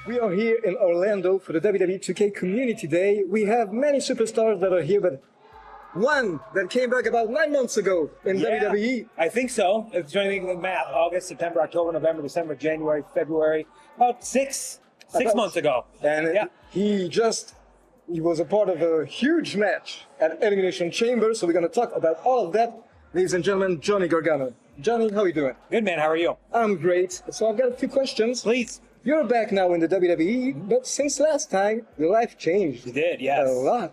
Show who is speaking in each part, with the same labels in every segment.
Speaker 1: We are here in Orlando for the WWE 2K Community Day. We have many superstars that are here, but one that came back about 9 months ago in WWE.
Speaker 2: I think so. It's joining the math. August, September, October, November, December, January, February. About six months ago.
Speaker 1: And he was a part of a huge match at Elimination Chamber, so we're going to talk about all of that. Ladies and gentlemen, Johnny Gargano. Johnny, how are you doing?
Speaker 2: Good, man. How are you?
Speaker 1: I'm great. So I've got a few questions.
Speaker 2: Please.
Speaker 1: You're back now in the WWE, but since last time, your life changed.
Speaker 2: You did, yes.
Speaker 1: A lot.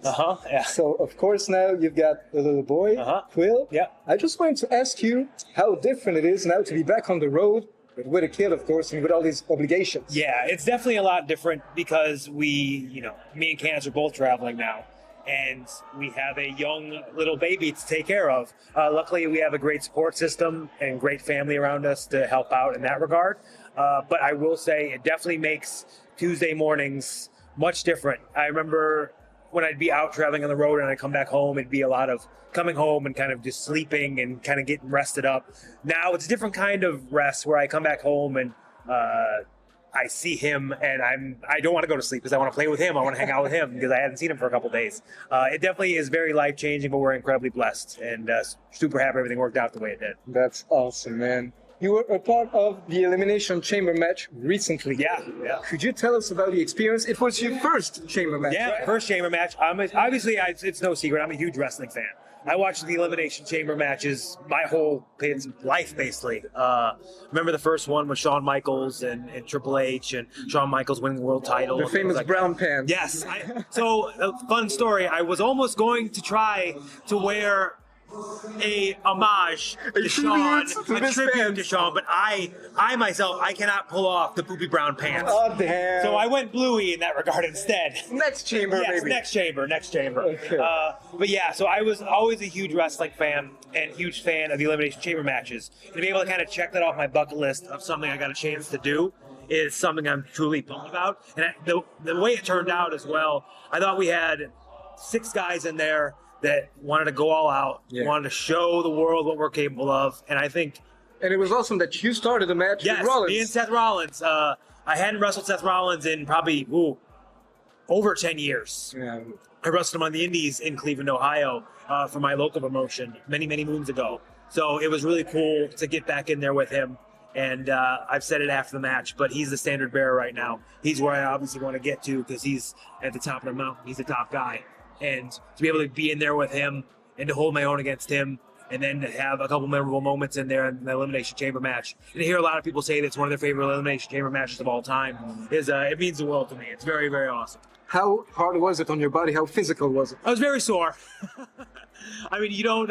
Speaker 2: Yeah.
Speaker 1: So, of course, now you've got a little boy, Quill.
Speaker 2: Yeah.
Speaker 1: I just wanted to ask you how different it is now to be back on the road, but with a kid, of course, and with all these obligations.
Speaker 2: Yeah, it's definitely a lot different because me and Candace are both traveling now. And we have a young little baby to take care of. Luckily, we have a great support system and great family around us to help out in that regard. But I will say it definitely makes Tuesday mornings much different. I remember when I'd be out traveling on the road and I'd come back home, it'd be a lot of coming home and kind of just sleeping and kind of getting rested up. Now it's a different kind of rest where I come back home and I see him and I don't want to go to sleep because I want to play with him. I want to hang out with him because I hadn't seen him for a couple of days. It definitely is very life-changing, but we're incredibly blessed and super happy everything worked out the way it did.
Speaker 1: That's awesome, man. You were a part of the Elimination Chamber match recently.
Speaker 2: Yeah.
Speaker 1: Could you tell us about the experience? It was your first chamber match, right?
Speaker 2: First chamber match. It's no secret, I'm a huge wrestling fan. I watched the Elimination Chamber matches my whole life, basically. Remember the first one with Shawn Michaels and Triple H and Shawn Michaels winning the world title.
Speaker 1: The famous brown pants.
Speaker 2: Yes. So, a fun story. I was almost going to try to wear a homage to Shawn, a tribute to Shawn, but I myself, I cannot pull off the poopy brown pants.
Speaker 1: Oh, damn.
Speaker 2: So I went bluey in that regard instead.
Speaker 1: Next chamber, maybe.
Speaker 2: Next chamber.
Speaker 1: Okay.
Speaker 2: But yeah, so I was always a huge wrestling fan and huge fan of the Elimination Chamber matches. And to be able to kind of check that off my bucket list of something I got a chance to do is something I'm truly pumped about. And the way it turned out as well, I thought we had 6 guys in there that wanted to go all out, wanted to show the world what we're capable of, and I think...
Speaker 1: And it was awesome that you started the match with Rollins.
Speaker 2: Me and Seth Rollins. I hadn't wrestled Seth Rollins in probably, over 10 years.
Speaker 1: Yeah.
Speaker 2: I wrestled him on the Indies in Cleveland, Ohio, for my local promotion many, many moons ago. So it was really cool to get back in there with him, and I've said it after the match, but he's the standard bearer right now. He's where I obviously want to get to because he's at the top of the mountain. He's the top guy. And to be able to be in there with him and to hold my own against him and then to have a couple memorable moments in there in the Elimination Chamber match. And to hear a lot of people say that it's one of their favorite Elimination Chamber matches of all time it means the world to me. It's very, very awesome.
Speaker 1: How hard was it on your body? How physical was it?
Speaker 2: I was very sore. I mean, you don't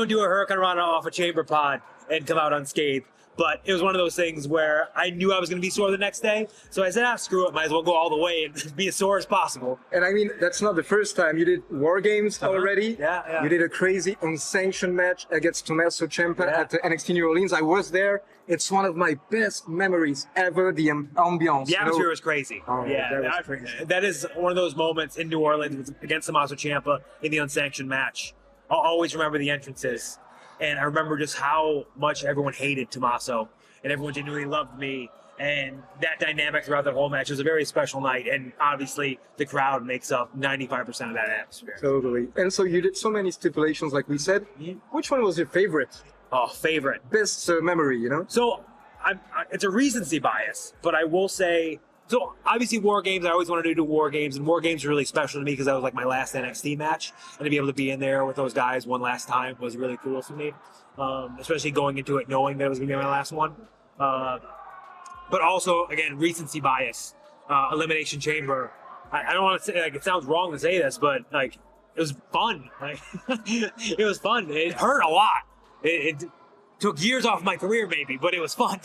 Speaker 2: do a Hurricane Rana off a chamber pod and come out unscathed. But it was one of those things where I knew I was going to be sore the next day. So I said, screw it. Might as well go all the way and be as sore as possible.
Speaker 1: And I mean, that's not the first time. You did War Games already.
Speaker 2: Yeah.
Speaker 1: You did a crazy unsanctioned match against Tommaso Ciampa at NXT New Orleans. I was there. It's one of my best memories ever, the ambiance.
Speaker 2: The atmosphere was crazy. That is one of those moments in New Orleans against Tommaso Ciampa in the unsanctioned match. I'll always remember the entrances. And I remember just how much everyone hated Tommaso and everyone genuinely loved me. And that dynamic throughout the whole match was a very special night. And obviously the crowd makes up 95% of that atmosphere.
Speaker 1: Totally. And so you did so many stipulations, like we said. Which one was your favorite?
Speaker 2: Oh, favorite.
Speaker 1: Best memory, you know?
Speaker 2: So it's a recency bias, but I will say, so obviously War Games, I always wanted to do War Games, and War Games are really special to me because that was like my last NXT match, and to be able to be in there with those guys one last time was really cool for me, especially going into it knowing that it was going to be my last one. But also, again, recency bias, Elimination Chamber. I don't want to say, like, it sounds wrong to say this, but like, it was fun. Like, it was fun. It hurt a lot. It took years off my career maybe, but it was fun.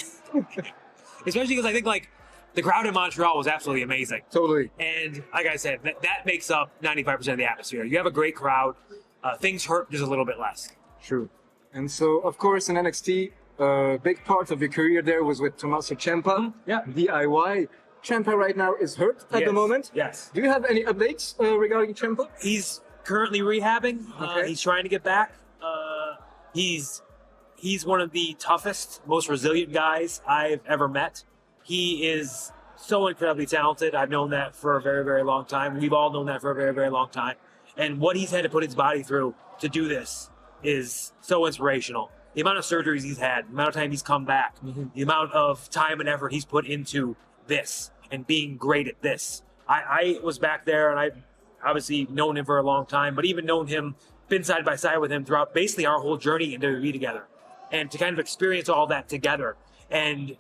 Speaker 2: Especially because I think like, the crowd in Montreal was absolutely amazing.
Speaker 1: Totally.
Speaker 2: And like I said, that makes up 95% of the atmosphere. You have a great crowd. Things hurt just a little bit less.
Speaker 1: True. And so, of course, in NXT, a big part of your career there was with Tommaso Ciampa. DIY. Ciampa right now is hurt at the moment.
Speaker 2: Yes.
Speaker 1: Do you have any updates regarding Ciampa?
Speaker 2: He's currently rehabbing. He's trying to get back. He's one of the toughest, most resilient guys I've ever met. He is so incredibly talented. I've known that for a very, very long time. We've all known that for a very, very long time. And what he's had to put his body through to do this is so inspirational. The amount of surgeries he's had, the amount of time he's come back, the amount of time and effort he's put into this and being great at this. I was back there, and I've obviously known him for a long time, but even known him, been side by side with him throughout basically our whole journey in WWE together. And to kind of experience all that together, and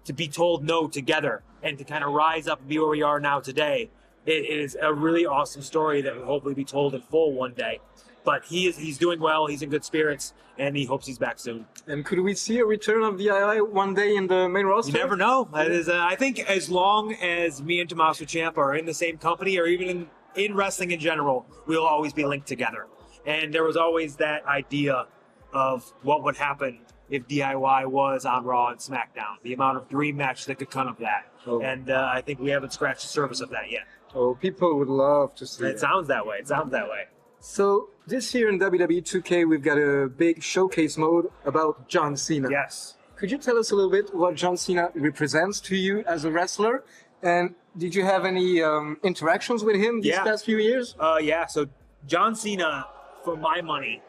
Speaker 2: to be told no together, and to kind of rise up and be where we are now today, it is a really awesome story that will hopefully be told in full one day. But he's doing well, he's in good spirits, and he hopes he's back soon.
Speaker 1: And could we see a return of VII one day in the main roster?
Speaker 2: You never know. That is, I think as long as me and Tommaso Ciampa are in the same company, or even in wrestling in general, we'll always be linked together. And there was always that idea of what would happen if DIY was on Raw and SmackDown, the amount of dream matches that could come of that. Oh. And I think we haven't scratched the surface of that yet.
Speaker 1: Oh, people would love to see it.
Speaker 2: It sounds that way. It sounds that way.
Speaker 1: So this year in WWE 2K, we've got a big showcase mode about John Cena.
Speaker 2: Yes.
Speaker 1: Could you tell us a little bit what John Cena represents to you as a wrestler? And did you have any interactions with him these past few years?
Speaker 2: Yeah. So John Cena, for my money,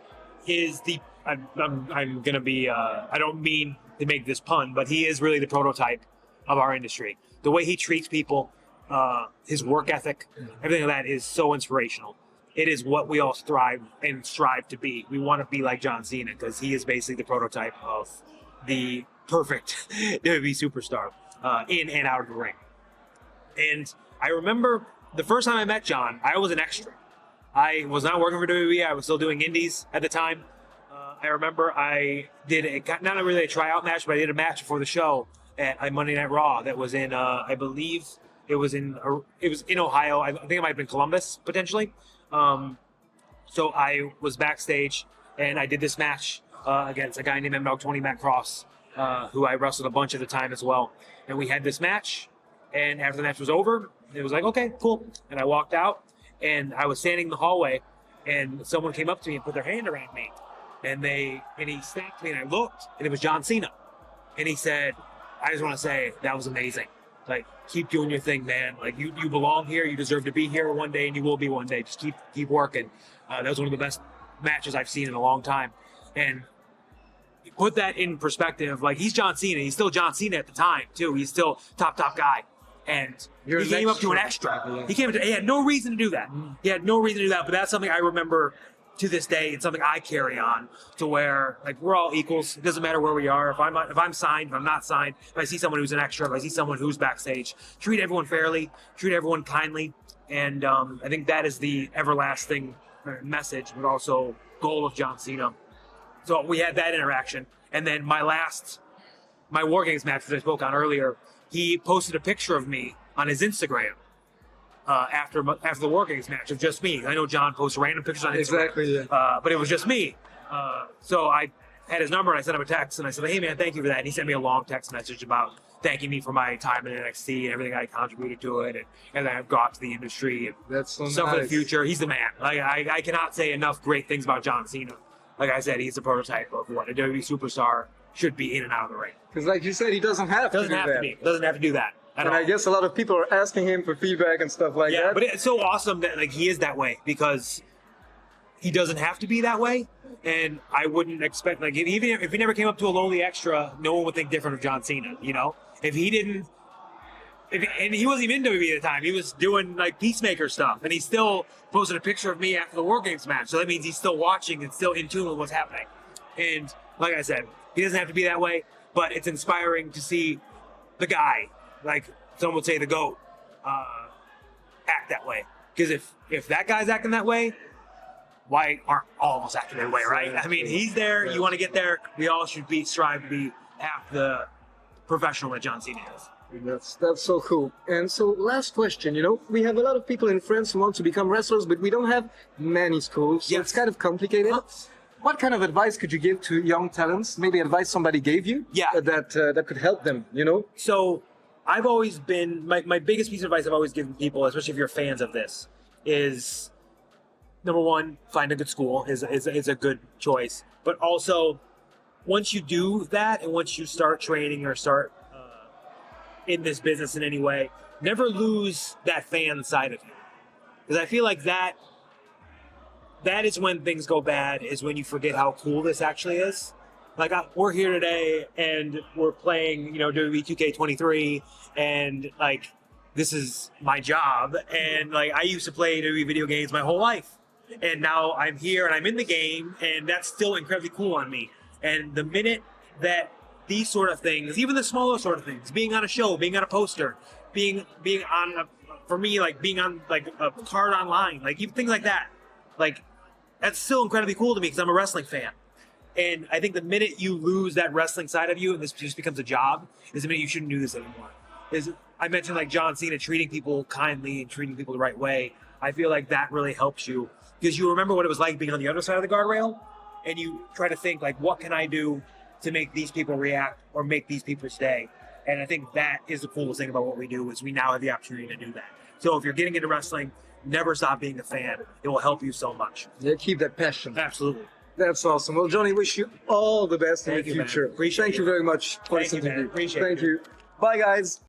Speaker 2: is the... I'm going to be... I don't mean to make this pun, but he is really the prototype of our industry. The way he treats people, his work ethic, everything like that is so inspirational. It is what we all thrive and strive to be. We want to be like John Cena because he is basically the prototype of the perfect WWE superstar in and out of the ring. And I remember the first time I met John, I was an extra. I was not working for WWE. I was still doing indies at the time. I remember I did not really a tryout match, but I did a match before the show at Monday Night Raw that was in, I believe it was in Ohio. I think it might have been Columbus, potentially. So I was backstage, and I did this match against a guy named M-Dog20, Matt Cross, who I wrestled a bunch at the time as well. And we had this match, and after the match was over, it was like, okay, cool. And I walked out, and I was standing in the hallway, and someone came up to me and put their hand around me. And he snapped me, and I looked, and it was John Cena. And he said, I just want to say, that was amazing. Like, keep doing your thing, man. Like, you belong here. You deserve to be here one day, and you will be one day. Just keep working. That was one of the best matches I've seen in a long time. And put that in perspective. Like, he's John Cena. He's still John Cena at the time, too. He's still top guy. And he came up to an extra. Yeah. He had no reason to do that. He had no reason to do that, but that's something I remember to this day. It's something I carry on to where, like, we're all equals. It doesn't matter where we are. If I'm signed, if I'm not signed, if I see someone who's an extra, if I see someone who's backstage, treat everyone fairly, treat everyone kindly. And I think that is the everlasting message, but also goal of John Cena. So we had that interaction. And then my War Games match that I spoke on earlier, he posted a picture of me on his Instagram. After the War Games match of just me. I know John posts random pictures on Instagram.
Speaker 1: Exactly, yeah.
Speaker 2: But it was just me. So I had his number, and I sent him a text, and I said, hey, man, thank you for that. And he sent me a long text message about thanking me for my time in NXT and everything I contributed to it, and that I've got to the industry and
Speaker 1: that's so
Speaker 2: stuff
Speaker 1: nice.
Speaker 2: For the future. He's the man. Like, I cannot say enough great things about John Cena. Like I said, he's the prototype of what a WWE superstar should be in and out of the ring.
Speaker 1: Because like you said, he doesn't have to do that.
Speaker 2: Doesn't have to do that.
Speaker 1: And I guess a lot of people are asking him for feedback and stuff like that.
Speaker 2: Yeah, but it's so awesome that, like, he is that way because he doesn't have to be that way. And I wouldn't expect, like, even if he never came up to a lowly extra, no one would think different of John Cena, you know? If he didn't, and he wasn't even in WWE at the time. He was doing, like, Peacemaker stuff. And he still posted a picture of me after the War Games match. So that means he's still watching and still in tune with what's happening. And like I said, he doesn't have to be that way, but it's inspiring to see the guy, like some would say the GOAT, act that way. Because if that guy's acting that way, why aren't all of us acting that way, right? I mean, he's there, you want to get there, we all should strive to be half the professional that John Cena is.
Speaker 1: That's so cool. And so last question, you know, we have a lot of people in France who want to become wrestlers, but we don't have many schools, so it's kind of complicated. What kind of advice could you give to young talents? Maybe advice somebody gave you that could help them, you know?
Speaker 2: So I've always been, my biggest piece of advice I've always given people, especially if you're fans of this, is number one, find a good school is a good choice. But also, once you do that and once you start training or start in this business in any way, never lose that fan side of you. Because I feel like that is when things go bad, is when you forget how cool this actually is. Like, we're here today and we're playing, WWE 2K23, and like, this is my job. And like, I used to play WWE video games my whole life. And now I'm here and I'm in the game, and that's still incredibly cool on me. And the minute that these sort of things, even the smaller sort of things, being on a show, being on a poster, being on for me, like being on like a card online, like even things like that, like that's still incredibly cool to me because I'm a wrestling fan. And I think the minute you lose that wrestling side of you and this just becomes a job is the minute you shouldn't do this anymore. I mentioned like John Cena treating people kindly and treating people the right way. I feel like that really helps you because you remember what it was like being on the other side of the guardrail, and you try to think like, what can I do to make these people react or make these people stay? And I think that is the coolest thing about what we do, is we now have the opportunity to do that. So if you're getting into wrestling, never stop being a fan. It will help you so much.
Speaker 1: Yeah, keep that passion.
Speaker 2: Absolutely.
Speaker 1: That's awesome. Well, Johnny, wish you all the best in the future.
Speaker 2: Appreciate
Speaker 1: Thank you very much for this
Speaker 2: Thank you, man.
Speaker 1: interview.
Speaker 2: Appreciate
Speaker 1: Thank
Speaker 2: it.
Speaker 1: you. Bye, guys.